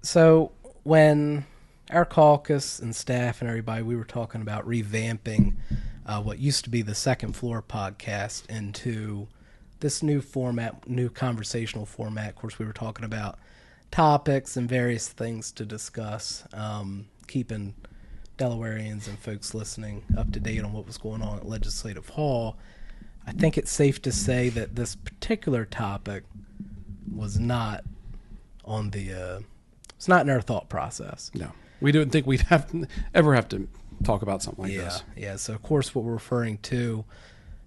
So when our caucus and staff and everybody, we were talking about revamping what used to be the Second Floor podcast into this new format, new conversational format. Of course, we were talking about topics and various things to discuss, keeping Delawareans and folks listening up to date on what was going on at Legislative Hall. I think it's safe to say that this particular topic was not on the it's not in our thought process. No, we didn't think we'd ever have to talk about something like this. Yeah. So of course, what we're referring to,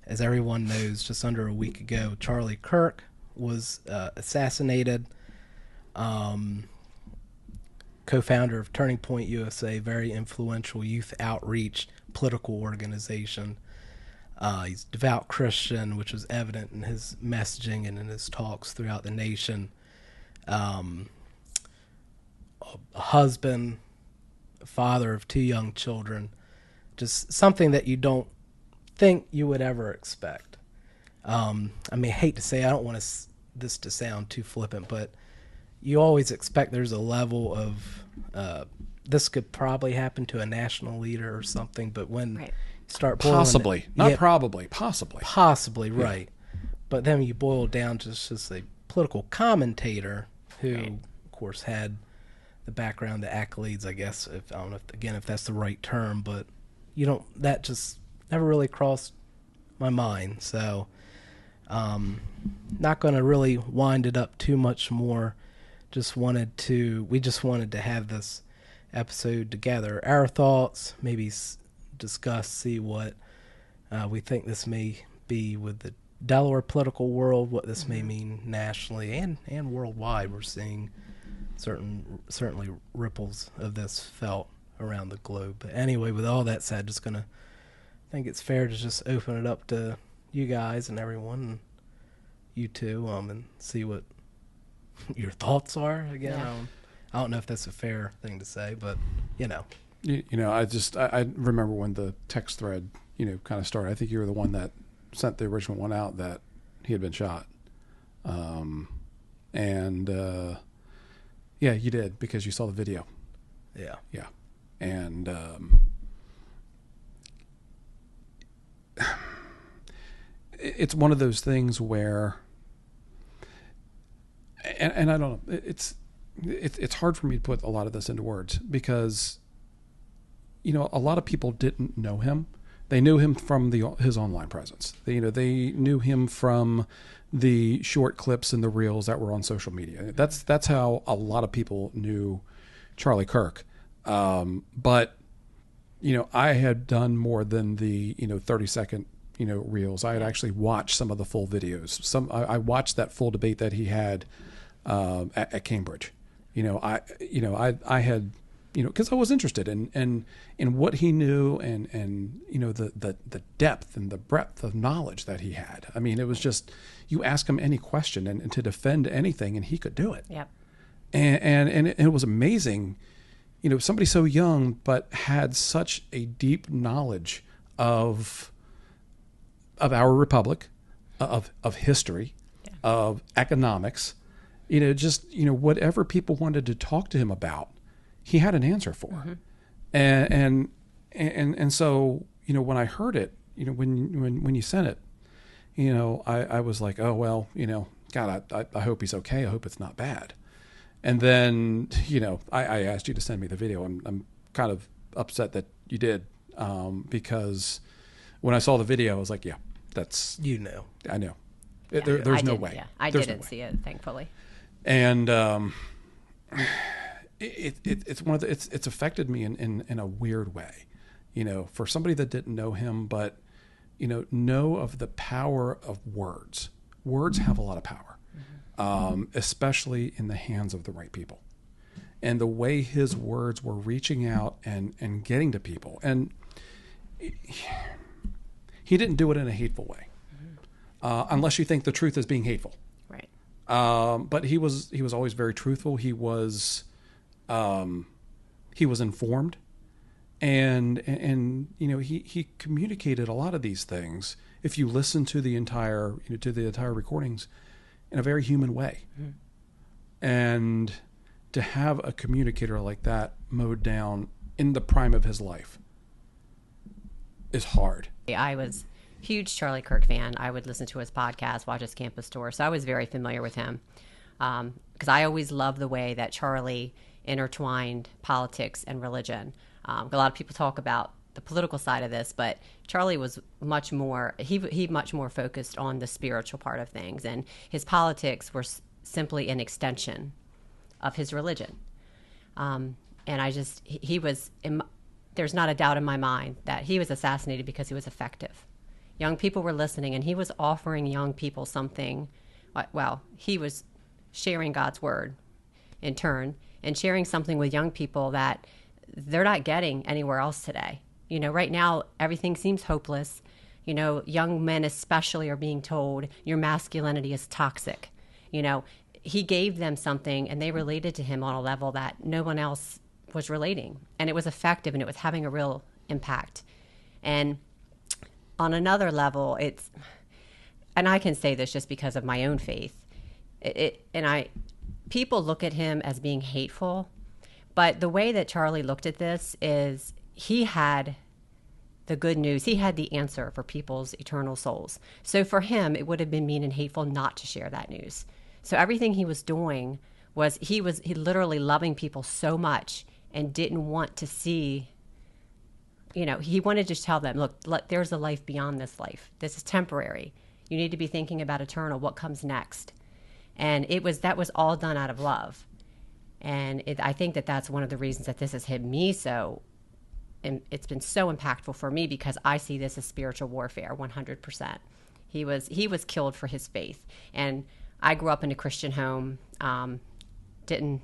as everyone knows, just under a week ago, Charlie Kirk was assassinated. Co-founder of Turning Point USA, very influential youth outreach political organization. He's a devout Christian, which was evident in his messaging and in his talks throughout the nation. A husband, a father of 2 young children, just something that you don't think you would ever expect. I hate to say, I don't want this to sound too flippant, but you always expect there's a level of this could probably happen to a national leader or something, but when you start boiling possibly, right. But then you boil down to just a political commentator who, of course, had the background, the accolades, I guess, I don't know if that's the right term, but that just never really crossed my mind. So, not going to really wind it up too much more. We just wanted to have this episode together. Our thoughts, maybe discuss, see what we think this may be with the Delaware political world, what this may mean nationally and worldwide. We're seeing certainly ripples of this felt around the globe. But anyway, with all that said, I think it's fair to just open it up to you guys and everyone, and you too, and see what your thoughts are. Again, yeah. I don't know if that's a fair thing to say, but I remember when the text thread kind of started. I think you were the one that sent the original one out that he had been shot, yeah, you did, because you saw the video. Yeah, and it's one of those things where, and I don't know, it's hard for me to put a lot of this into words, because a lot of people didn't know him. They knew him from his online presence. They knew him from the short clips and the reels that were on social media. That's how a lot of people knew Charlie Kirk. But I had done more than the 30-second reels. I had actually watched some of the full videos. I watched that full debate that he had at Cambridge. I had, because I was interested in what he knew and the depth and the breadth of knowledge that he had. I mean, it was just, you ask him any question and to defend anything, and he could do it. Yep. And it was amazing, somebody so young but had such a deep knowledge of our republic, of history, of economics. Whatever people wanted to talk to him about, he had an answer for. Mm-hmm. And so, when I heard it, when you sent it, I was like, oh, well, God, I hope he's okay. I hope it's not bad. And then, I asked you to send me the video. I'm kind of upset that you did, because when I saw the video, I was like, yeah, that's... I know. Yeah, there's no way. Yeah, I didn't see it, thankfully. And it's one of it's affected me in a weird way, for somebody that didn't know him, but know of the power of words. Words have a lot of power, especially in the hands of the right people, and the way his words were reaching out and getting to people. And he didn't do it in a hateful way, unless you think the truth is being hateful. Right. But he was always very truthful. He was informed, and he communicated a lot of these things, if you listen to the entire recordings, in a very human way. Mm-hmm. And to have a communicator like that mowed down in the prime of his life is hard. I was a huge Charlie Kirk fan. I would listen to his podcast, watch his campus tour. So I was very familiar with him because I always loved the way that Charlie intertwined politics and religion. A lot of people talk about the political side of this, but Charlie was much more, he much more focused on the spiritual part of things. And his politics were simply an extension of his religion. And he was, there's not a doubt in my mind that he was assassinated because he was effective. Young people were listening, and he was offering young people something. Well, he was sharing God's word in turn and sharing something with young people that they're not getting anywhere else today. You know, right now, everything seems hopeless. You know, young men especially are being told your masculinity is toxic. You know, he gave them something, and they related to him on a level that no one else was relating. And it was effective, and it was having a real impact. And on another level, and I can say this just because of my own faith, people look at him as being hateful, but the way that Charlie looked at this is he had the good news. He had the answer for people's eternal souls. So for him, it would have been mean and hateful not to share that news. So everything he was doing was he literally loving people so much and didn't want to see, he wanted to tell them, look, there's a life beyond this life. This is temporary. You need to be thinking about eternal, what comes next. And that was all done out of love. And I think that's one of the reasons that this has hit me so, and it's been so impactful for me because I see this as spiritual warfare, 100%. He was killed for his faith. And I grew up in a Christian home, didn't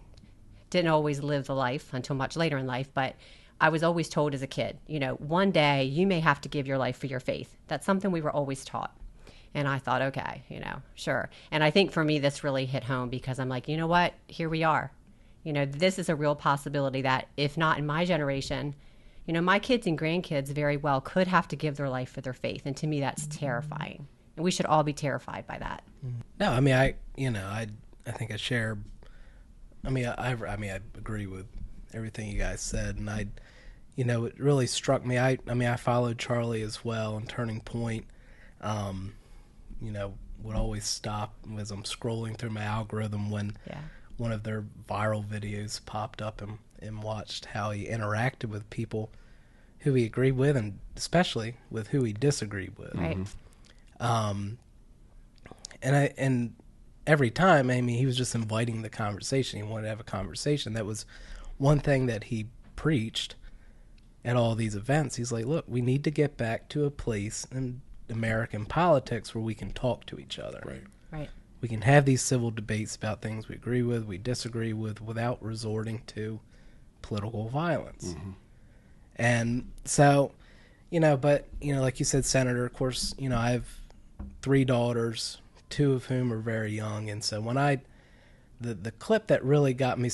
always live the life until much later in life, but I was always told as a kid, one day you may have to give your life for your faith. That's something we were always taught. And I thought, okay, sure. And I think for me, this really hit home because I'm like, you know what? Here we are. This is a real possibility that if not in my generation, my kids and grandkids very well could have to give their life for their faith. And to me, that's terrifying. And we should all be terrified by that. No, I mean, I think I share, I agree with everything you guys said. And it really struck me. I followed Charlie as well in Turning Point. Would always stop as I'm scrolling through my algorithm when one of their viral videos popped up and watched how he interacted with people who he agreed with and especially with who he disagreed with. Right. And every time, he was just inviting the conversation. He wanted to have a conversation. That was one thing that he preached at all these events. He's like, look, we need to get back to a place in American politics where we can talk to each other. Right. We can have these civil debates about things we agree with, we disagree with, without resorting to political violence. Mm-hmm. And so, but, like you said, Senator, of course, I have 3 daughters, 2 of whom are very young. And so when the clip that really got me,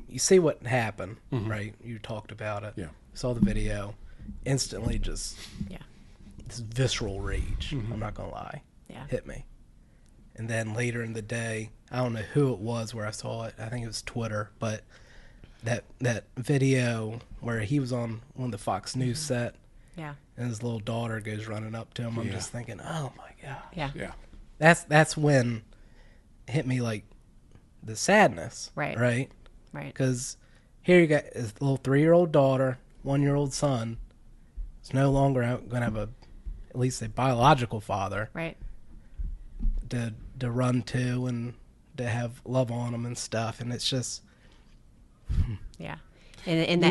you see what happened, mm-hmm. right? You talked about it. Yeah. Saw the video, instantly just this visceral rage, mm-hmm. I'm not going to lie, hit me. And then later in the day, I don't know who it was where I saw it. I think it was Twitter, but that video where he was on one of the Fox News set, and his little daughter goes running up to him. I'm just thinking, oh my gosh. Yeah. That's when it hit me, like the sadness. Right. Because here you got his little 3-year-old daughter, 1-year-old son. Is no longer going to have at least a biological father. Right. To run to and to have love on him and stuff, and it's just and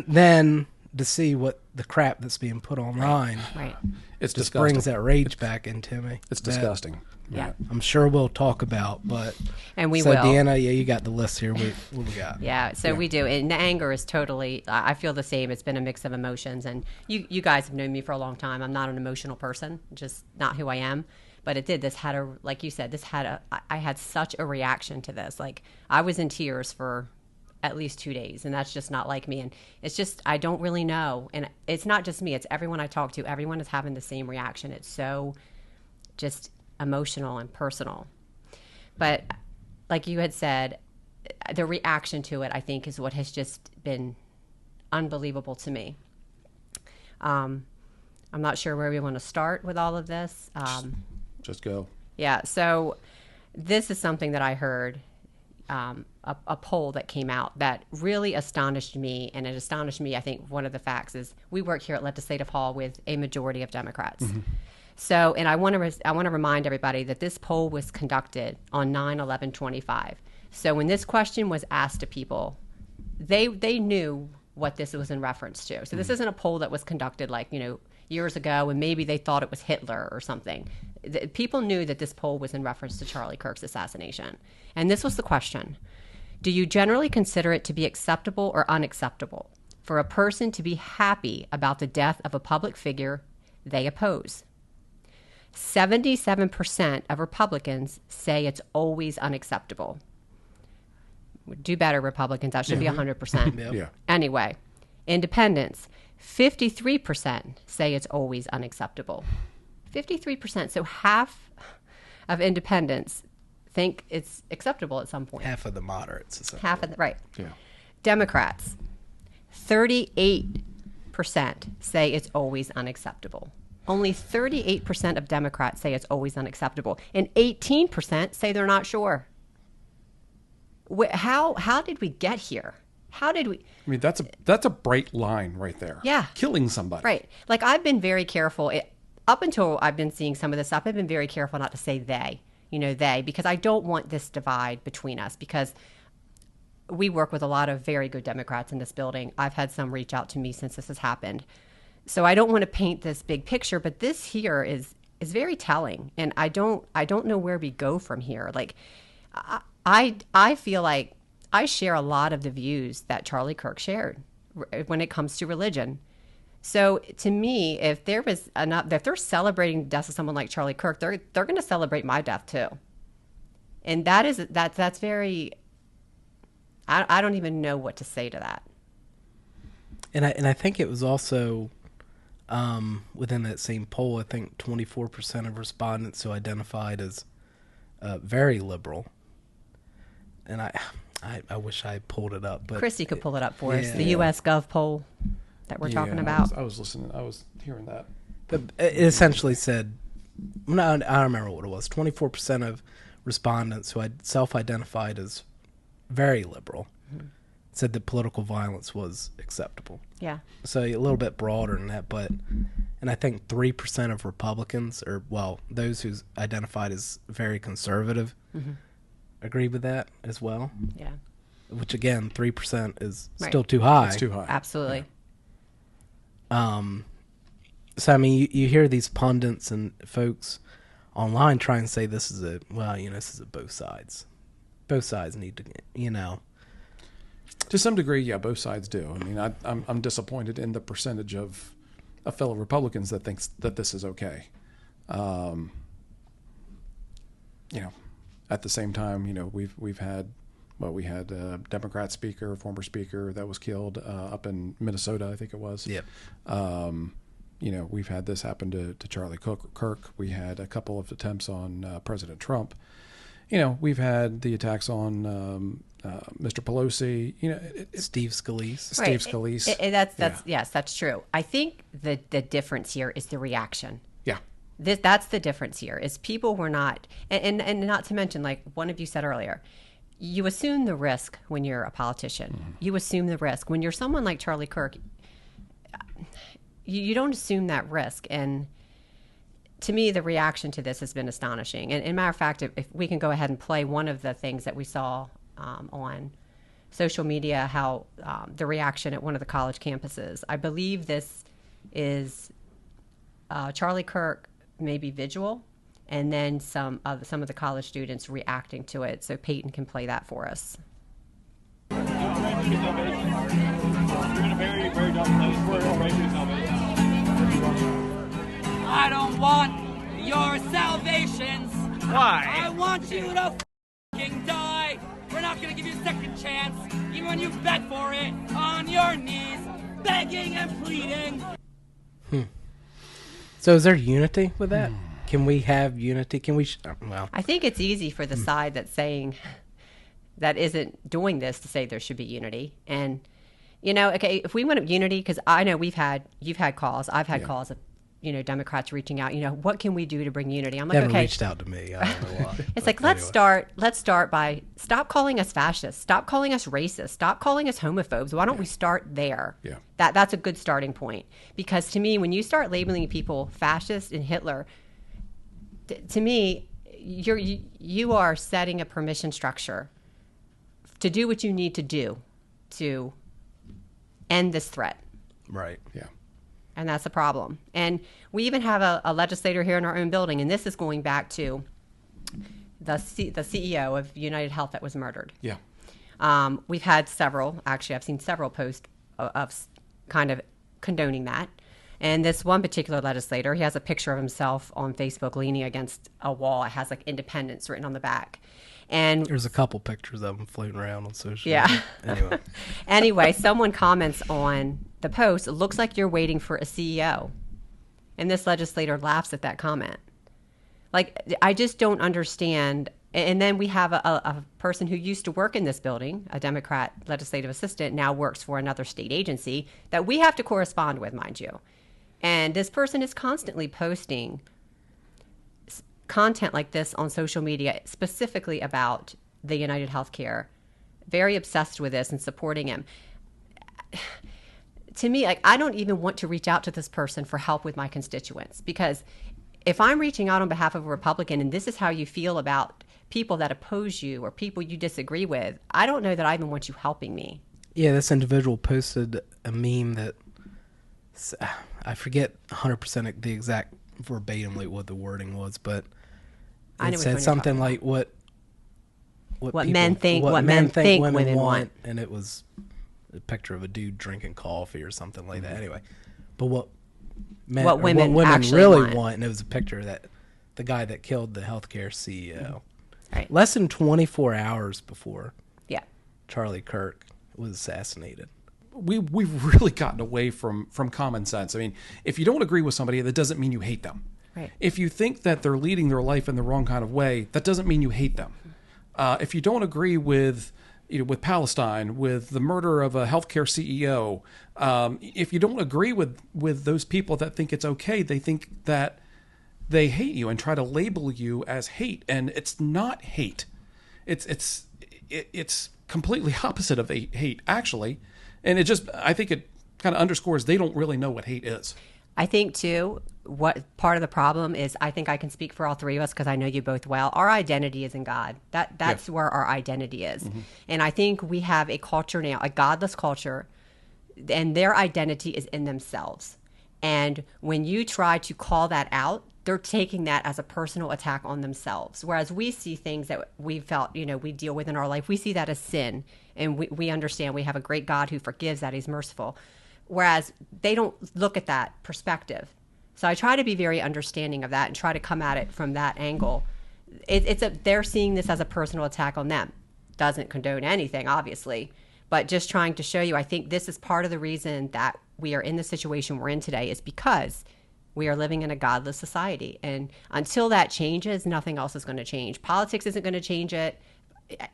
then to see what the crap that's being put online, right. It's just disgusting. brings that rage back into me. It's disgusting. Yeah. I'm sure we'll talk about, but and we so will. Deanna, you got the list here. What we got? Yeah, so we do. And the anger is totally, I feel the same. It's been a mix of emotions, and you guys have known me for a long time. I'm not an emotional person, just not who I am. But this had like you said, I had such a reaction to this. Like, I was in tears for at least 2 days, and that's just not like me. And it's just, I don't really know. And it's not just me, it's everyone I talk to. Everyone is having the same reaction. It's so just emotional and personal. But like you had said, the reaction to it, I think, is what has just been unbelievable to me. I'm not sure where we want to start with all of this. Just go. Yeah, so this is something that I heard, a poll that came out that really astonished me, and it astonished me. I think one of the facts is we work here at Legislative Hall with a majority of Democrats. Mm-hmm. So, and I want to remind everybody that this poll was conducted on 9/11/25. So when this question was asked to people, they knew what this was in reference to. So this isn't a poll that was conducted years ago, and maybe they thought it was Hitler or something. People knew that this poll was in reference to Charlie Kirk's assassination. And this was the question: do you generally consider it to be acceptable or unacceptable for a person to be happy about the death of a public figure they oppose? 77% of Republicans say it's always unacceptable. Do better, Republicans. That should be 100%. Yeah. Anyway, independents, 53% say it's always unacceptable. 53%. So half of independents think it's acceptable at some point. Half of the moderates. Right. Yeah. Democrats, 38% say it's always unacceptable. Only 38% of Democrats say it's always unacceptable. And 18% say they're not sure. How did we get here? How did we? I mean, that's a bright line right there. Yeah. Killing somebody. Right. Like, I've been very careful. Up until I've been seeing some of this stuff, I've been very careful not to say they, because I don't want this divide between us, because we work with a lot of very good Democrats in this building. I've had some reach out to me since this has happened. So I don't want to paint this big picture, but this here is very telling. And I don't know where we go from here. Like, I feel like I share a lot of the views that Charlie Kirk shared when it comes to religion. So to me, if they're celebrating the death of someone like Charlie Kirk, they're going to celebrate my death too. And that's very, I don't even know what to say to that. And I think it was also within that same poll, I think 24% of respondents who identified as very liberal. And I wish I pulled it up, but Christy could pull it up for us. The U.S. Gov poll that we're talking about. I was listening. I was hearing that. But it essentially said, I don't remember what it was. 24% of respondents who had self-identified as very liberal said that political violence was acceptable. Yeah. So a little bit broader than that, and I think 3% of Republicans, those who identified as very conservative, agree with that as well. Yeah. Which again, 3% is still too high. It's too high. Absolutely. Yeah. So I mean, you hear these pundits and folks online try and say this is this is a both sides. Both sides need to, To some degree, yeah, both sides do. I mean, I'm disappointed in the percentage of fellow Republicans that thinks that this is okay. At the same time, we had a Democrat speaker, former speaker that was killed up in Minnesota, I think it was. Yep. We've had this happen to Charlie Kirk. We had a couple of attempts on President Trump. We've had the attacks on Mr. Pelosi. Steve Scalise. Right. Steve Scalise. Yes, that's true. I think the difference here is the reaction. Yeah. That's the difference here, is people were not, and not to mention, like one of you said earlier, you assume the risk when you're a politician. Mm-hmm. You assume the risk. When you're someone like Charlie Kirk, you don't assume that risk. And to me, the reaction to this has been astonishing. And matter of fact, if we can go ahead and play one of the things that we saw on social media, how the reaction at one of the college campuses. I believe this is Charlie Kirk, maybe visual, and then some of the college students reacting to it. So Peyton can play that for us. I don't want your salvations. Why? I want you to f***ing die. We're not going to give you a second chance, even when you beg for it on your knees, begging and pleading. So is there unity with that? Can we have unity? Can we? I think it's easy for the side that's saying that isn't doing this to say there should be unity. And, okay, if we want unity, because I know you've had calls, I've had calls of, Democrats reaching out, what can we do to bring unity? I'm like, They haven't okay. reached out to me. I don't know why. It's like, let's start by stop calling us fascists, stop calling us racist, stop calling us homophobes. Why don't we start there? Yeah. That's a good starting point. Because to me, when you start labeling people fascist and Hitler, to me, you are setting a permission structure to do what you need to do to end this threat. Right. Yeah. And that's a problem. And we even have a legislator here in our own building, and this is going back to the CEO of United Health that was murdered. Yeah. We've had several, actually, I've seen several posts of kind of condoning that. And this one particular legislator, he has a picture of himself on Facebook leaning against a wall. It has like independence written on the back. And there's a couple pictures of him floating around on social media. Anyway. Anyway, someone comments on the post, it looks like you're waiting for a CEO. And this legislator laughs at that comment. Like, I just don't understand. And then we have a person who used to work in this building, a Democrat legislative assistant, now works for another state agency that we have to correspond with, mind you. And this person is constantly posting content like this on social media, specifically about the United Healthcare, very obsessed with this and supporting him. To me, like, I don't even want to reach out to this person for help with my constituents, because if I'm reaching out on behalf of a Republican and this is how you feel about people that oppose you or people you disagree with, I don't know that I even want you helping me. Yeah, this individual posted a meme that I forget 100% the exact verbatimly what the wording was, but it said something like what men think women want, and it was a picture of a dude drinking coffee or something like that. Anyway, but what women really want, and it was a picture that the guy that killed the healthcare CEO, right, less than 24 hours before Charlie Kirk was assassinated. We've really gotten away from common sense. I mean, if you don't agree with somebody, that doesn't mean you hate them. Right. If you think that they're leading their life in the wrong kind of way, that doesn't mean you hate them. If you don't agree with Palestine, with the murder of a healthcare CEO, if you don't agree with those people that think it's okay, they think that they hate you and try to label you as hate, and it's not hate. It's completely opposite of hate, actually, and I think it kind of underscores they don't really know what hate is. I think, too, what part of the problem is, I think I can speak for all three of us because I know you both well. Our identity is in God. That's where our identity is. Mm-hmm. And I think we have a culture now, a godless culture, and their identity is in themselves. And when you try to call that out, they're taking that as a personal attack on themselves. Whereas we see things that we felt, we deal with in our life, we see that as sin. And we understand we have a great God who forgives that. He's merciful. Whereas they don't look at that perspective. So I try to be very understanding of that and try to come at it from that angle. They're seeing this as a personal attack on them. Doesn't condone anything, obviously, but just trying to show you, I think this is part of the reason that we are in the situation we're in today, is because we are living in a godless society. And until that changes, nothing else is going to change. Politics isn't going to change it.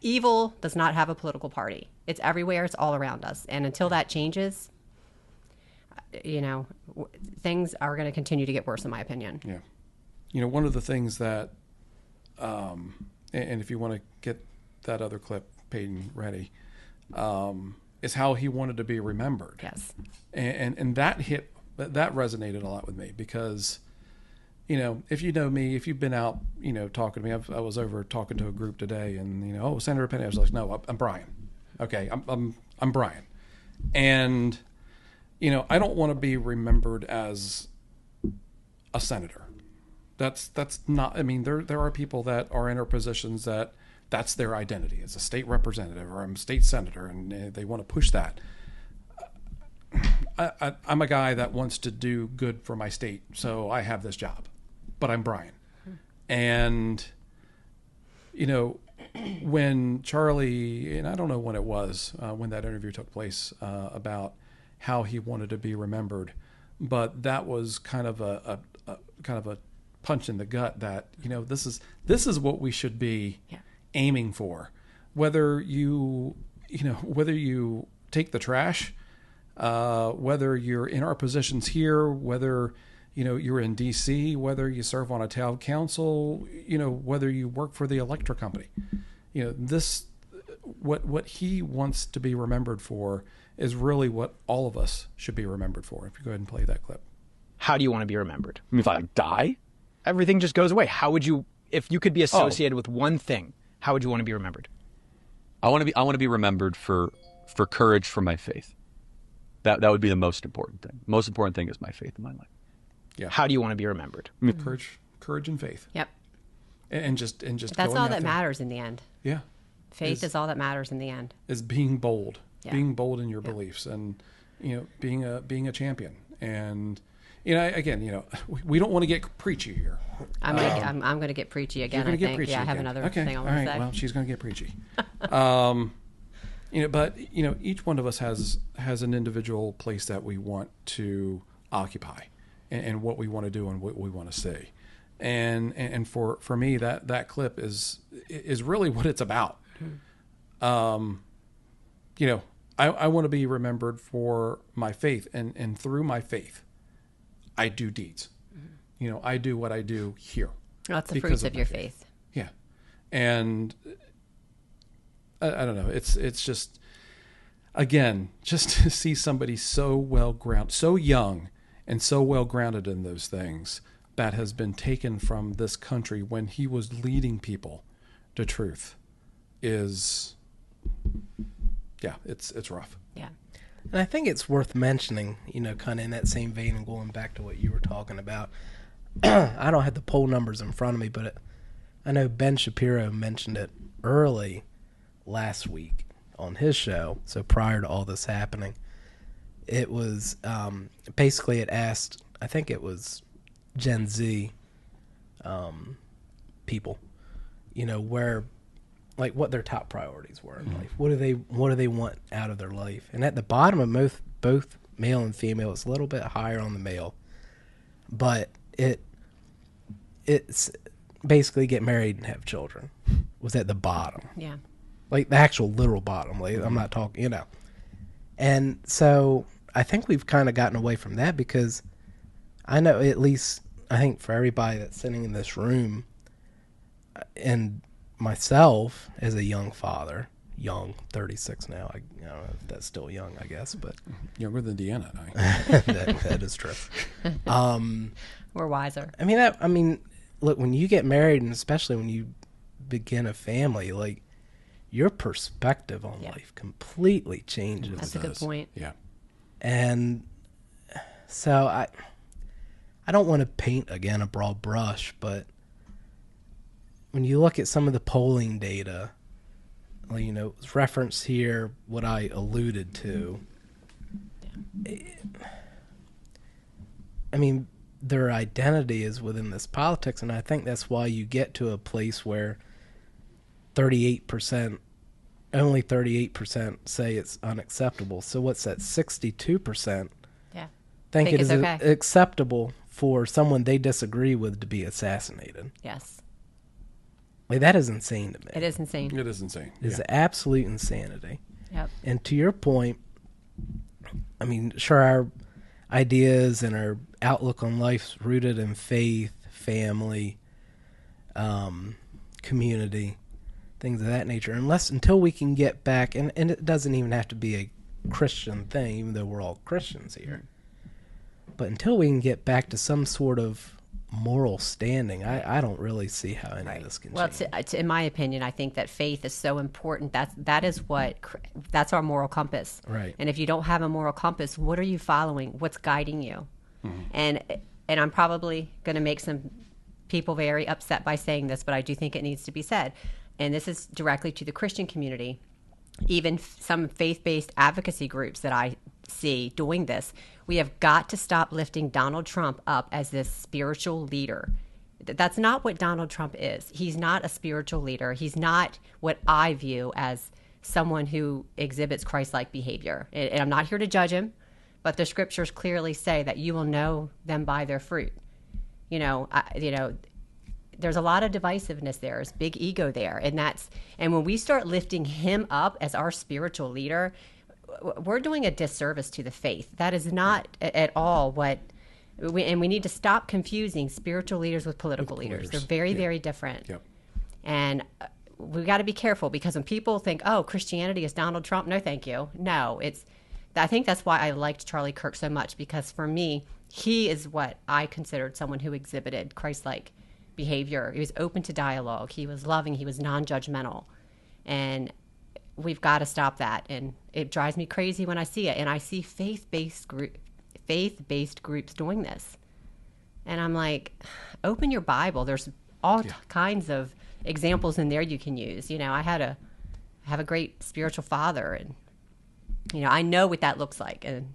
Evil does not have a political party. It's everywhere. It's all around us. And until that changes, things are going to continue to get worse, in my opinion. Yeah. One of the things that, and if you want to get that other clip, Peyton, ready, is how he wanted to be remembered. Yes. And that resonated a lot with me because, if you know me, if you've been out, talking to me, I was over talking to a group today and, Senator Penny, I was like, no, I'm Brian. Okay. I'm Brian. And, I don't want to be remembered as a senator. That's not, there are people that are in our positions that's their identity as a state representative or I'm a state senator, and they want to push that. I'm a guy that wants to do good for my state, so I have this job, but I'm Brian. And, when Charlie, and I don't know when it was, when that interview took place, about how he wanted to be remembered, but that was kind of a punch in the gut that, this is what we should be aiming for. whether you take the trash, whether you're in our positions here, whether you're in D.C., whether you serve on a town council, whether you work for the electric company, what he wants to be remembered for is really what all of us should be remembered for. If you go ahead and play that clip. How do you want to be remembered? I mean, if I die, everything just goes away. How would you, if you could be associated with one thing, how would you want to be remembered? I want to be remembered for courage for my faith. That would be the most important thing. Most important thing is my faith in my life. Yeah. How do you want to be remembered? I mean, courage and faith. Yep. And just that's all that matters in the end. Yeah. Faith is all that matters in the end. Is being bold. Yeah. Being bold in your beliefs, and being a champion. And again, we don't want to get preachy here. I'm going to get preachy again. You're I get think. preachy Yeah, I have again. another okay. thing I All want right. to say. Well, she's going to get preachy. But each one of us has an individual place that we want to occupy, and what we want to do and what we want to say. And for me, that clip is really what it's about. I want to be remembered for my faith, and through my faith, I do deeds. I do what I do here. That's the fruits of your faith. Yeah. And I don't know. It's just, again, just to see somebody so well grounded, so young and so well grounded in those things that has been taken from this country when he was leading people to truth is, yeah, it's rough. Yeah. And I think it's worth mentioning, kind of in that same vein and going back to what you were talking about. I don't have the poll numbers in front of me, but I know Ben Shapiro mentioned it early last week on his show. So prior to all this happening, it was basically it asked, I think it was Gen Z people, where, like, what their top priorities were in life. What do they want out of their life? And at the bottom of both male and female, it's a little bit higher on the male, but it's basically get married and have children was at the bottom. Yeah. Like the actual literal bottom. Like, I'm not talking, And so I think we've kind of gotten away from that, because I know, at least I think for everybody that's sitting in this room, and myself as a young father, 36 now. I don't know if that's still young, I guess, but Younger than Deanna and I. that is true. We're wiser. I mean, look, when you get married, and especially when you begin a family, like, your perspective on life completely changes. That's a good point. Yeah. And so I don't want to paint, again, a broad brush, but when you look at some of the polling data, it's referenced here, what I alluded to. I mean, their identity is within this politics, and I think that's why you get to a place where only 38% say it's unacceptable. So what's that, 62%? Yeah. Think it is okay. acceptable for someone they disagree with to be assassinated. Yes. Like, that is insane to me. It is insane. It is insane. It is absolute insanity. Yep. And to your point, I mean, sure, our ideas and our outlook on life's rooted in faith, family, community, things of that nature. Until we can get back, and it doesn't even have to be a Christian thing, even though we're all Christians here. But until we can get back to some sort of moral standing, I don't really see how any of this can change. Well, in my opinion, I think that faith is so important. That's our moral compass. Right. And if you don't have a moral compass, what are you following? What's guiding you? And I'm probably going to make some people very upset by saying this, but I do think it needs to be said. And this is directly to the Christian community. Even some faith-based advocacy groups that I see doing this, we have got to stop lifting Donald Trump up as this spiritual leader. That's not what Donald Trump is. He's not a spiritual leader. He's not what I view as someone who exhibits Christ-like behavior. And I'm not here to judge him, but the scriptures clearly say that you will know them by their fruit. there's a lot of divisiveness there. There's big ego there. And when we start lifting him up as our spiritual leader, we're doing a disservice to the faith. That is not at all what we need to stop confusing spiritual leaders with political leaders. They're very, very different. Yep. And we got to be careful, because when people think, oh, Christianity is Donald Trump, no, thank you. No, I think that's why I liked Charlie Kirk so much, because for me, he is what I considered someone who exhibited Christ-like behavior. He was open to dialogue. He was loving. He was non-judgmental. And we've got to stop that. And it drives me crazy when I see it. And I see faith-based groups doing this. And I'm like, open your Bible. There's all kinds of examples in there you can use. You know, I have a great spiritual father, and you know, I know what that looks like. And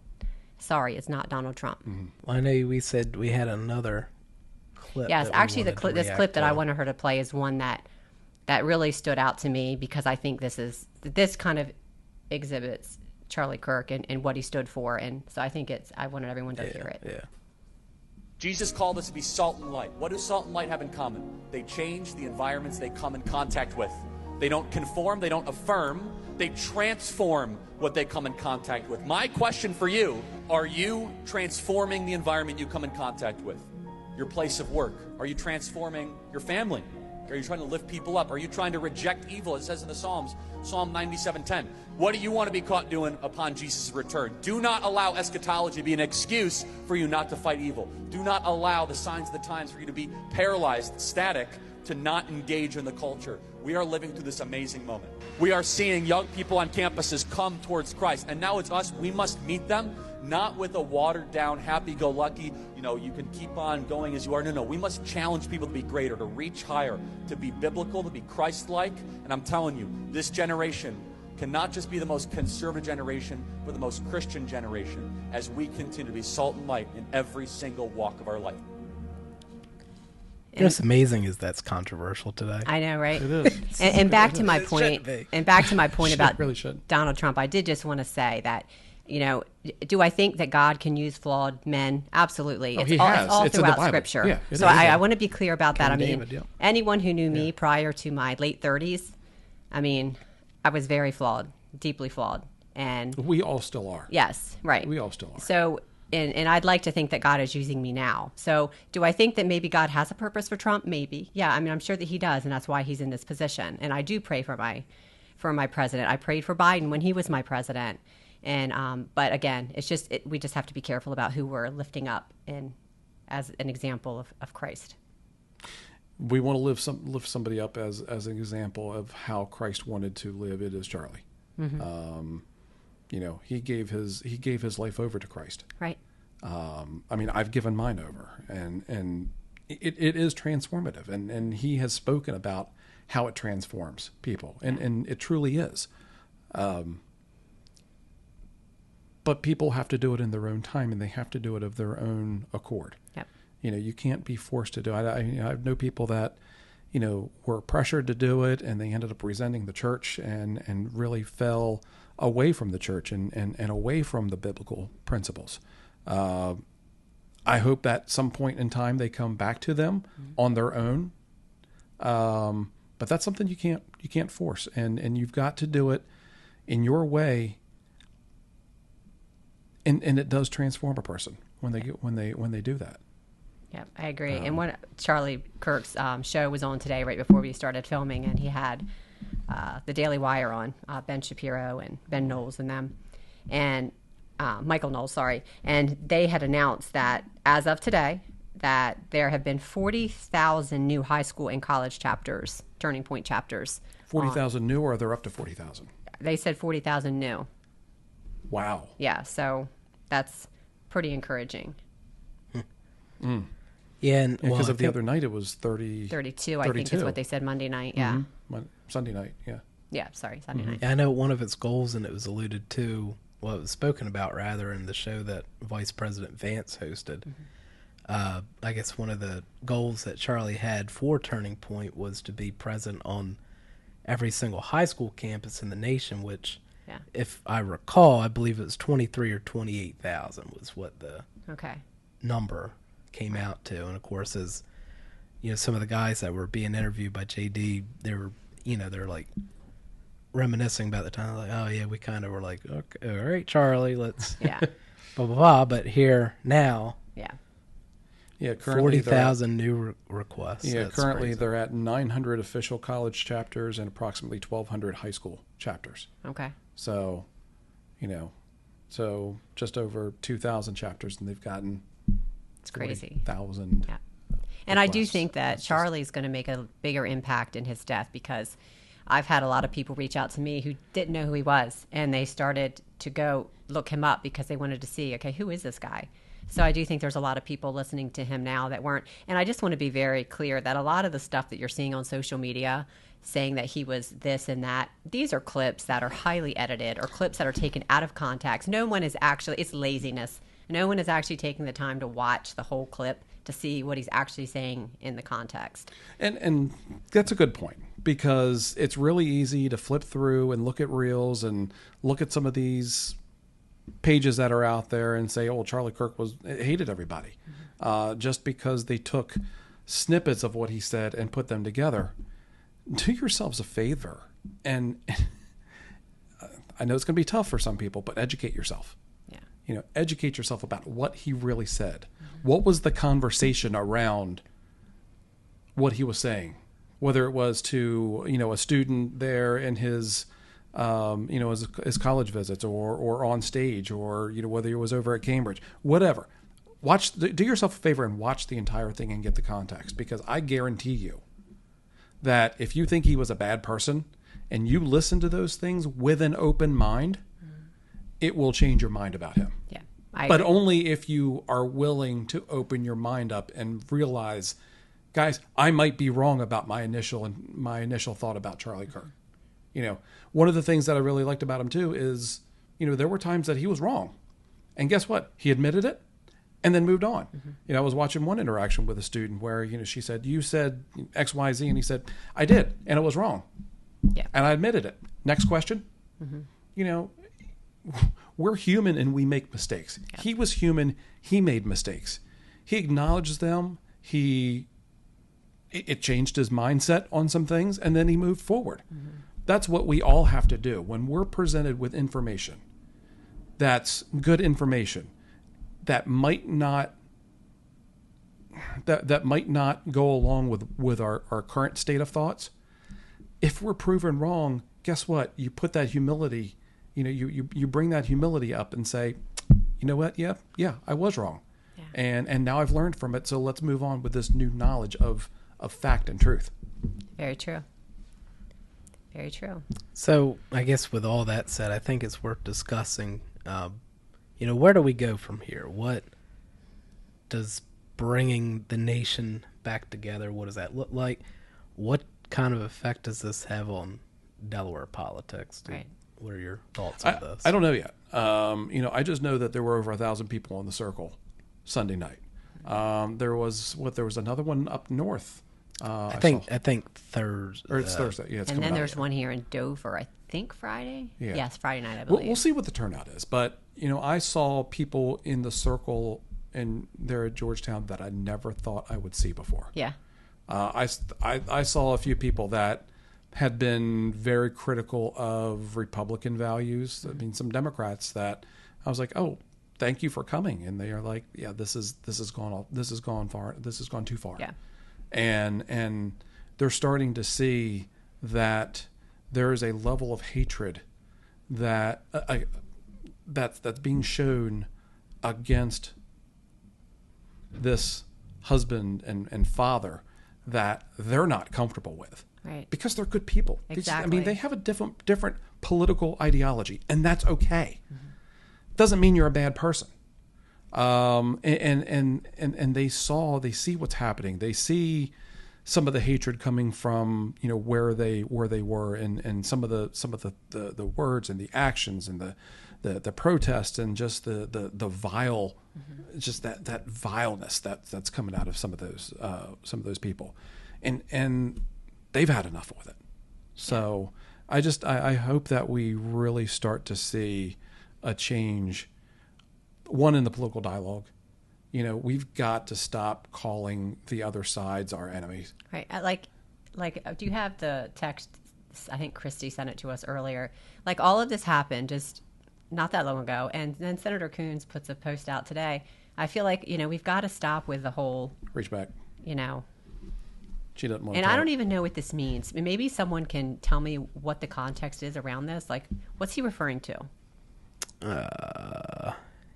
sorry, it's not Donald Trump. Mm-hmm. Well, I know we said we had another clip. Yes, that we actually, wanted to this react clip that to. I wanted her to play is one that really stood out to me, because I think this kind of exhibits Charlie Kirk and what he stood for, and so I think I wanted everyone to hear it. Yeah. Jesus called us to be salt and light. What do salt and light have in common? They change the environments they come in contact with. They don't conform, they don't affirm, they transform what they come in contact with. My question for you, are you transforming the environment you come in contact with? Your place of work? Are you transforming your family? Are you trying to lift people up? Are you trying to reject evil? It says in the Psalms, Psalm 97:10. What do you want to be caught doing upon Jesus' return? Do not allow eschatology to be an excuse for you not to fight evil. Do not allow the signs of the times for you to be paralyzed, static, to not engage in the culture. We are living through this amazing moment. We are seeing young people on campuses come towards Christ, and now it's us. We must meet them, not with a watered-down, happy-go-lucky, you can keep on going as you are. No, we must challenge people to be greater, to reach higher, to be biblical, to be Christ-like. And I'm telling you, this generation cannot just be the most conservative generation, but the most Christian generation, as we continue to be salt and light in every single walk of our life. What's amazing is that's controversial today. I know, right? It is. And back to my It point. shouldn't be. And back to my point about really should. Donald Trump. I did just want to say that, do I think that God can use flawed men? Absolutely. He It's has. all It's in the throughout Bible. Scripture. Yeah, it so is. I want to be clear about that. King I mean, David, yeah. anyone who knew me prior to my late 30s, I mean, I was very flawed, deeply flawed. And We all still are. yes, right. We all still are. So, and I'd like to think that God is using me now. So, do I think that maybe God has a purpose for Trump? Maybe. Yeah, I mean, I'm sure that he does, and that's why he's in this position. And I do pray for my president. I prayed for Biden when he was my president. And but again, it's just we just have to be careful about who we're lifting up and as an example of Christ. We want to lift somebody up as an example of how Christ wanted to live. It is Charlie. Mm-hmm. He gave his life over to Christ. Right. I mean, I've given mine over, and it is transformative, and he has spoken about how it transforms people, and it truly is. But people have to do it in their own time, and they have to do it of their own accord. Yep. You can't be forced to do it. I know people that, were pressured to do it, and they ended up resenting the church and really fell away from the church and away from the biblical principles. I hope that some point in time they come back to them on their own. But that's something you can't force, and you've got to do it in your way. And it does transform a person when they do that. Yeah, I agree. And when Charlie Kirk's show was on today, right before we started filming, and he had the Daily Wire on, Ben Shapiro and Ben Knowles and them, and Michael Knowles, sorry, and they had announced that as of today, that there have been 40,000 new high school and college chapters, Turning Point chapters. 40,000 new, or they're up to 40,000? They said 40,000 new. Wow. Yeah, so that's pretty encouraging. Yeah, and Because I of the think- other night, it was 32, I think is what they said Monday night. Yeah. Sunday night, yeah. Yeah, sorry, Sunday night. Yeah, I know one of its goals, and it was alluded to, well, it was spoken about rather in the show that Vice President Vance hosted. I guess one of the goals that Charlie had for Turning Point was to be present on every single high school campus in the nation, which, Yeah. if I recall, I believe it was 23 or 28,000 was what the Okay. number came out to. And of course, as some of the guys that were being interviewed by JD, they were, they're like reminiscing about the time, like, oh yeah, we kind of were like, okay, all right, Charlie, let's Yeah. blah blah blah. But here now, Yeah. Yeah, currently 40,000 new requests. Yeah, That's currently crazy. they're at 900 official college chapters and approximately 1,200 high school chapters. Okay. So, so just over 2,000 chapters, and they've gotten It's crazy. 40,000. Yeah. And I do requests. think that That's just- Charlie's going to make a bigger impact in his death, because I've had a lot of people reach out to me who didn't know who he was, and they started to go look him up because they wanted to see, okay, who is this guy? So I do think there's a lot of people listening to him now that weren't. And I just want to be very clear that a lot of the stuff that you're seeing on social media saying that he was this and that, these are clips that are highly edited or clips that are taken out of context. No one is actually, it's laziness. No one is actually taking the time to watch the whole clip to see what he's actually saying in the context. And that's a good point, because it's really easy to flip through and look at reels and look at some of these pages that are out there and say, oh, Charlie Kirk hated everybody, just because they took snippets of what he said and put them together. Do yourselves a favor, and I know it's going to be tough for some people, but educate yourself. Yeah. Educate yourself about what he really said. What was the conversation around what he was saying? Whether it was to, a student there in his, his college visits, or on stage, or, whether it was over at Cambridge, whatever. Do yourself a favor and watch the entire thing and get the context, because I guarantee you that if you think he was a bad person and you listen to those things with an open mind, it will change your mind about him. Yeah. But only if you are willing to open your mind up and realize, guys, I might be wrong about my initial thought about Charlie Kirk. One of the things that I really liked about him too is, there were times that he was wrong, and guess what? He admitted it and then moved on. I was watching one interaction with a student where, she said, you said X, Y, Z, and he said, I did, and it was wrong. Yeah. And I admitted it. Next question. We're human and we make mistakes. Yeah. He was human. He made mistakes. He acknowledged them. It changed his mindset on some things, and then he moved forward. That's what we all have to do when we're presented with information that's good information that might not go along with our current state of thoughts. If we're proven wrong, guess what? You put that humility, you bring that humility up and say, you know what? Yeah, I was wrong. Yeah. And now I've learned from it. So let's move on with this new knowledge of fact and truth. Very true. Very true. So I guess with all that said, I think it's worth discussing, where do we go from here? What does bringing the nation back together, what does that look like? What kind of effect does this have on Delaware politics? Right. What are your thoughts on this? I don't know yet. I just know that there were over 1,000 people in the circle Sunday night. There was another one up north. I think Thursday. Or it's Thursday. Yeah, it's and then there's out. one here in Dover, I think Friday. Yeah. Yes, Friday night, I believe. We'll see what the turnout is. But, I saw people in the circle there at Georgetown that I never thought I would see before. Yeah. I saw a few people that had been very critical of Republican values. I mean, some Democrats that I was like, oh, thank you for coming. And they are like, yeah, this has gone too far. Yeah. And they're starting to see that there is a level of hatred that that's being shown against this husband and father that they're not comfortable with. Right. Because they're good people. Exactly. They have a different political ideology, and that's okay. Doesn't mean you're a bad person. And they see what's happening. They see some of the hatred coming from where they were, and some of the words and the actions and the protests and just the vile, just that vileness that's coming out of some of those people, and they've had enough with it. So I hope that we really start to see a change, one in the political dialogue, we've got to stop calling the other sides our enemies. Right. Do you have the text? I think Christy sent it to us earlier. Like, all of this happened just not that long ago. And then Senator Coons puts a post out today. I feel like, we've got to stop with the whole, Reach back. She doesn't want to. And I don't even know what this means. Maybe someone can tell me what the context is around this. Like, what's he referring to?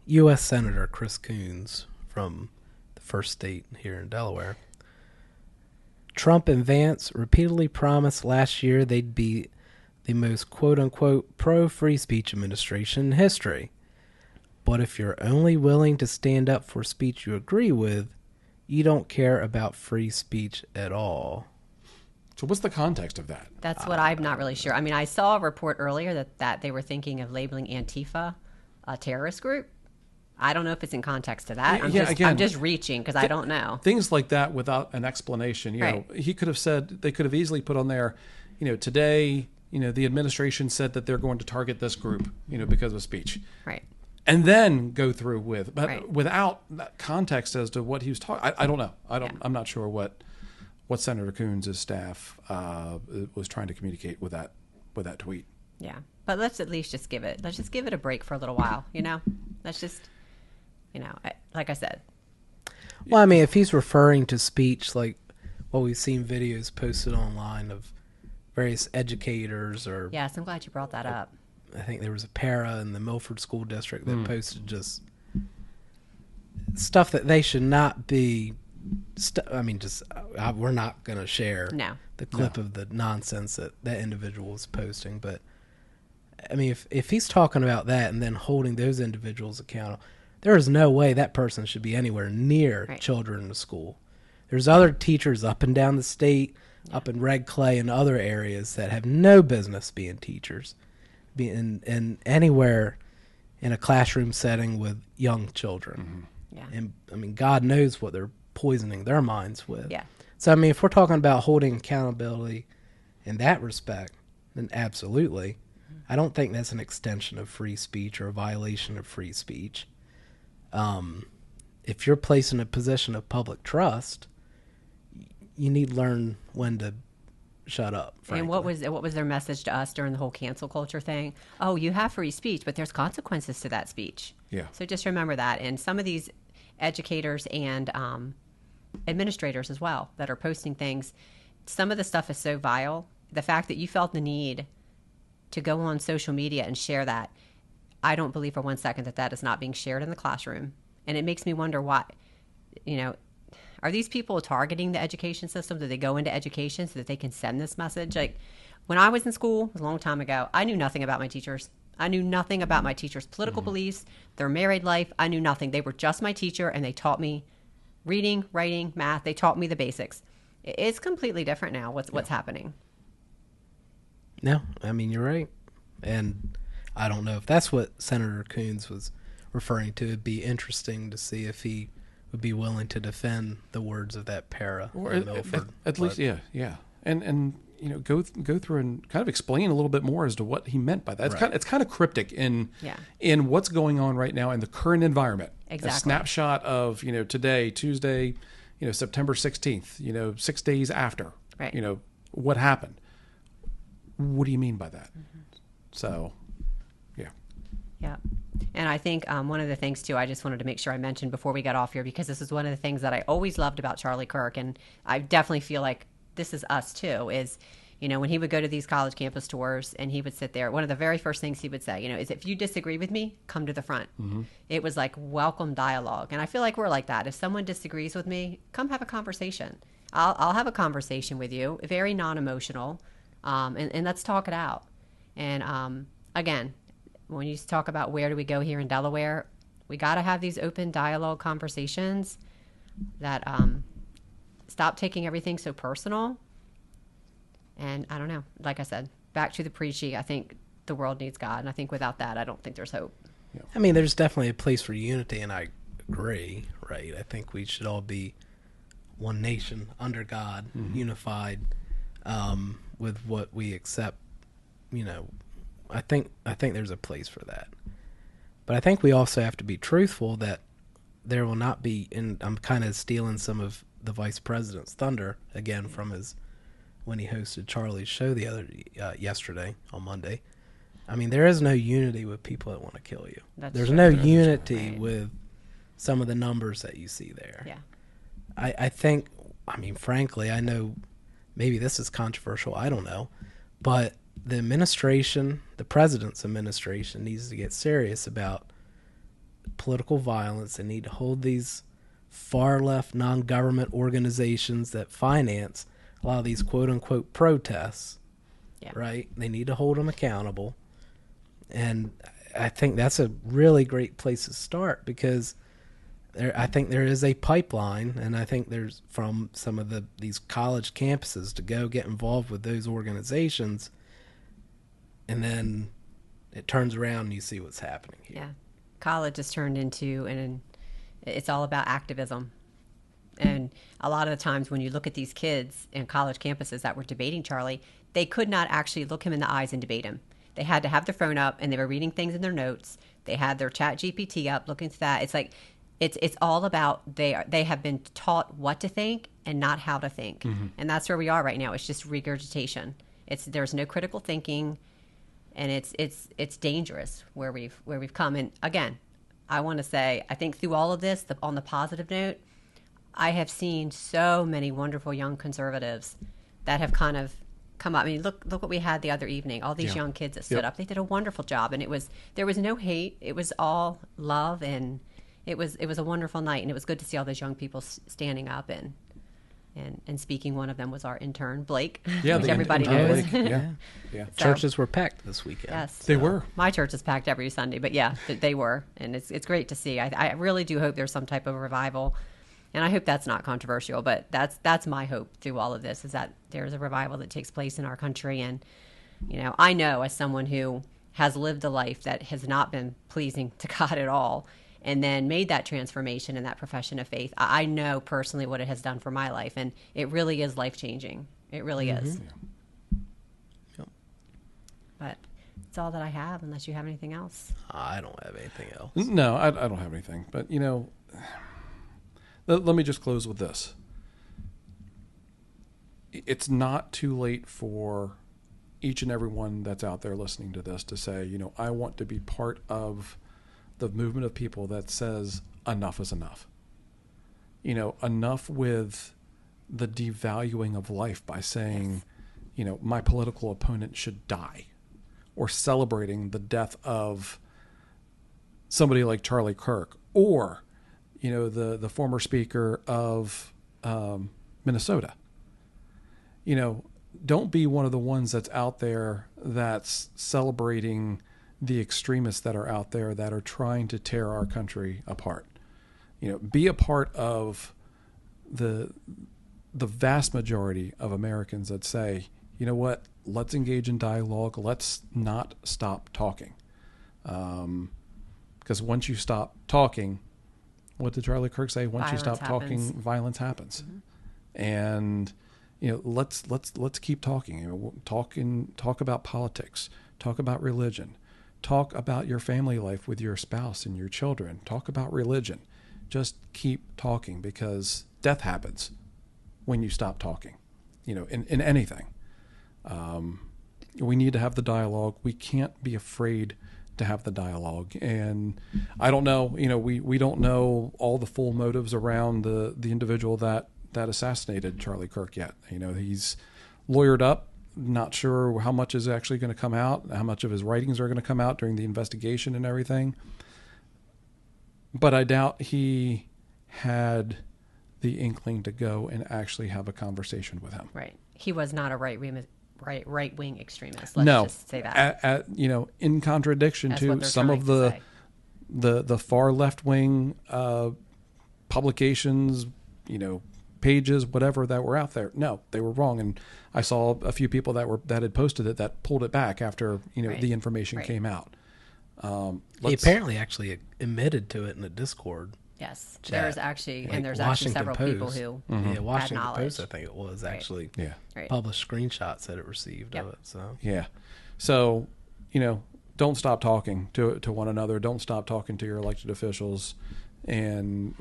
U.S. Senator Chris Coons from the first state here in Delaware. Trump and Vance repeatedly promised last year they'd be the most quote-unquote pro-free speech administration in history. But if you're only willing to stand up for speech you agree with, you don't care about free speech at all. So what's the context of that? That's what I'm not really sure. I mean, I saw a report earlier that they were thinking of labeling Antifa a terrorist group. I don't know if it's in context to that. I'm just reaching because I don't know. Things like that without an explanation. He could have said, they could have easily put on there, today, the administration said that they're going to target this group, because of speech. Right. And then go through without that context as to what he was talking. I don't know. I'm not sure what Senator Coons' staff was trying to communicate with that tweet. Yeah, but let's at least just give it a break for a little while. Let's just, like I said. Well, I mean, if he's referring to speech, like what we've seen videos posted online of various educators or. Yes, I'm glad you brought that up. I think there was a para in the Milford School District that posted just stuff that they should not be. We're not going to share the clip of the nonsense that individual was posting. But, I mean, if he's talking about that and then holding those individuals accountable, there is no way that person should be anywhere near children in the school. There's other teachers up and down the state, up in Red Clay and other areas that have no business being teachers. In anywhere in a classroom setting with young children. Mm-hmm. Yeah. And I mean, God knows what they're poisoning their minds with. Yeah. So I mean, if we're talking about holding accountability in that respect, then absolutely. I don't think that's an extension of free speech or a violation of free speech. If you're placed in a position of public trust, you need to learn when to shut up. Frankly. And what was their message to us during the whole cancel culture thing? Oh, you have free speech, but there's consequences to that speech. Yeah. So just remember that. And some of these educators and administrators as well that are posting things, some of the stuff is so vile. The fact that you felt the need to go on social media and share that, I don't believe for 1 second that is not being shared in the classroom. And it makes me wonder why, are these people targeting the education system? Do they go into education so that they can send this message? Like, when I was in school, it was a long time ago, I knew nothing about my teachers. I knew nothing about my teachers' political beliefs, their married life. I knew nothing. They were just my teacher, and they taught me reading, writing, math. They taught me the basics. It's completely different now, what's happening. No, I mean, you're right. And I don't know if that's what Senator Coons was referring to. It'd be interesting to see if he would be willing to defend the words of that para or in Milford. At least, yeah. And go through and kind of explain a little bit more as to what he meant by that. It's kind of cryptic in what's going on right now in the current environment. Exactly. A snapshot of today, Tuesday, September 16th. 6 days after. Right. What happened. What do you mean by that? Mm-hmm. So, yeah. Yeah. And I think one of the things, too, I just wanted to make sure I mentioned before we got off here, because this is one of the things that I always loved about Charlie Kirk, and I definitely feel like this is us, too, is, when he would go to these college campus tours and he would sit there, one of the very first things he would say, is if you disagree with me, come to the front. Mm-hmm. It was like welcome dialogue. And I feel like we're like that. If someone disagrees with me, come have a conversation. I'll have a conversation with you, very non-emotional, and let's talk it out. And again, when you talk about where do we go here in Delaware, we got to have these open dialogue conversations that stop taking everything so personal. And I don't know, like I said, back to the preachy, I think the world needs God. And I think without that, I don't think there's hope. Yeah. I mean, there's definitely a place for unity, and I agree, right? I think we should all be one nation under God, unified with what we accept. I think there's a place for that. But I think we also have to be truthful that there will not be, and I'm kind of stealing some of the vice president's thunder again from when he hosted Charlie's show yesterday on Monday. I mean, there is no unity with people that want to kill you. There's no unity with some of the numbers that you see there. Yeah. I think, I mean, frankly, I know maybe this is controversial, I don't know, but the administration, the president's administration, needs to get serious about political violence and need to hold these far left non-government organizations that finance a lot of these quote-unquote protests, right? They need to hold them accountable. And I think that's a really great place to start, because I think there is a pipeline, and I think there's from some of these college campuses to go get involved with those organizations, and then it turns around and you see what's happening here. Yeah. College has turned into, and it's all about activism. And a lot of the times when you look at these kids in college campuses that were debating Charlie, they could not actually look him in the eyes and debate him. They had to have their phone up, and they were reading things in their notes. They had their chat GPT up, looking to that. It's like, it's all about, they have been taught what to think and not how to think. Mm-hmm. And that's where we are right now. It's just regurgitation. There's no critical thinking, and it's dangerous where we've come. And again, I want to say, I think through all of this, on the positive note, I have seen so many wonderful young conservatives that have kind of come up. I mean, look what we had the other evening. All these young kids that stood up. They did a wonderful job, and there was no hate. It was all love, and it was a wonderful night, and it was good to see all those young people standing up and speaking. One of them was our intern, Blake, which everybody knows. Yeah. So, churches were packed this weekend. Yes, they were. My church is packed every Sunday, but yeah, they were, and it's great to see. I really do hope there's some type of revival. And I hope that's not controversial, but that's my hope through all of this, is that there's a revival that takes place in our country. And, I know, as someone who has lived a life that has not been pleasing to God at all, and then made that transformation in that profession of faith, I know personally what it has done for my life. And it really is life-changing. It really is. Yeah. But it's all that I have, unless you have anything else. I don't have anything else. No, I don't have anything. But, let me just close with this. It's not too late for each and every one that's out there listening to this to say, I want to be part of the movement of people that says enough is enough. Enough with the devaluing of life by saying, my political opponent should die, or celebrating the death of somebody like Charlie Kirk, or the former speaker of Minnesota. Don't be one of the ones that's out there that's celebrating the extremists that are out there that are trying to tear our country apart. Be a part of the vast majority of Americans that say, you know what, let's engage in dialogue. Let's not stop talking. Because once you stop talking, what did Charlie Kirk say? Once you stop talking, violence happens. Mm-hmm. And let's keep talking. Talk about politics. Talk about religion. Talk about your family life with your spouse and your children. Talk about religion. Just keep talking, because death happens when you stop talking. In anything. We need to have the dialogue. We can't be afraid to have the dialogue. And I don't know, we don't know all the full motives around the individual that assassinated Charlie Kirk yet. He's lawyered up, not sure how much is actually going to come out, how much of his writings are going to come out during the investigation and everything. But I doubt he had the inkling to go and actually have a conversation with him. Right. He was not a right-wing extremist. Let's just say that. In contradiction to some of the far left-wing publications, pages, whatever that were out there. No, they were wrong. And I saw a few people that had posted it that pulled it back after the information came out. He apparently actually admitted to it in the Discord. Yes, chat. there's actually Washington several Post. people who Yeah, Washington had knowledge. Post, I think it was actually Right. published screenshots that it received of it. So don't stop talking to one another. Don't stop talking to your elected officials. and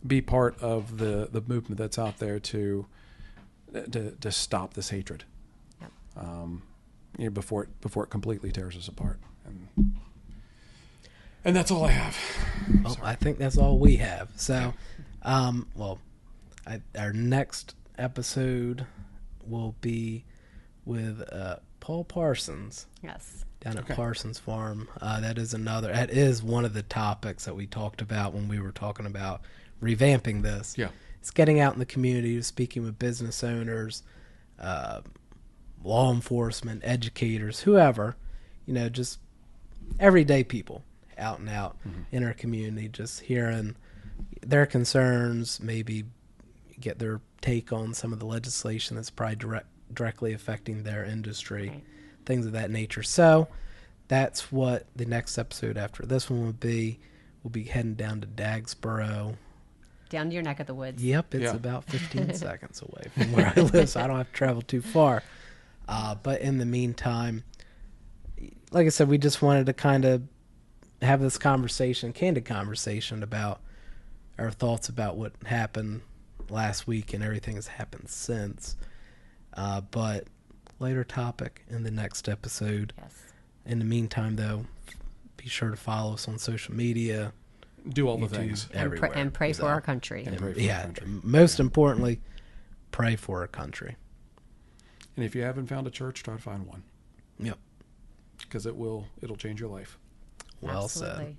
be part of the movement that's out there to stop this hatred. Yep. Before it completely tears us apart. And that's all I have. Well, I think that's all we have. So, our next episode will be with Paul Parsons. Yes. Down at Parsons Farm. That is one of the topics that we talked about when we were talking about revamping this. Yeah. It's getting out in the community, speaking with business owners, law enforcement, educators, whoever, just everyday people out and out in our community, just hearing their concerns, maybe get their take on some of the legislation that's probably directly affecting their industry. Right. Things of that nature. So that's what the next episode after this one will be. We'll be heading down to Dagsboro. Down to your neck of the woods. Yep, it's about 15 seconds away from where I live, so I don't have to travel too far. But in the meantime, like I said, we just wanted to kind of have this candid conversation about our thoughts about what happened last week and everything that's happened since. But later topic in the next episode. Yes. In the meantime, though, be sure to follow us on social media. Do all the YouTube, things. everywhere. And pray for our country. And pray for our country. Most importantly, pray for our country. And if you haven't found a church, try to find one. Yep. Because it'll change your life. Well Absolutely. said.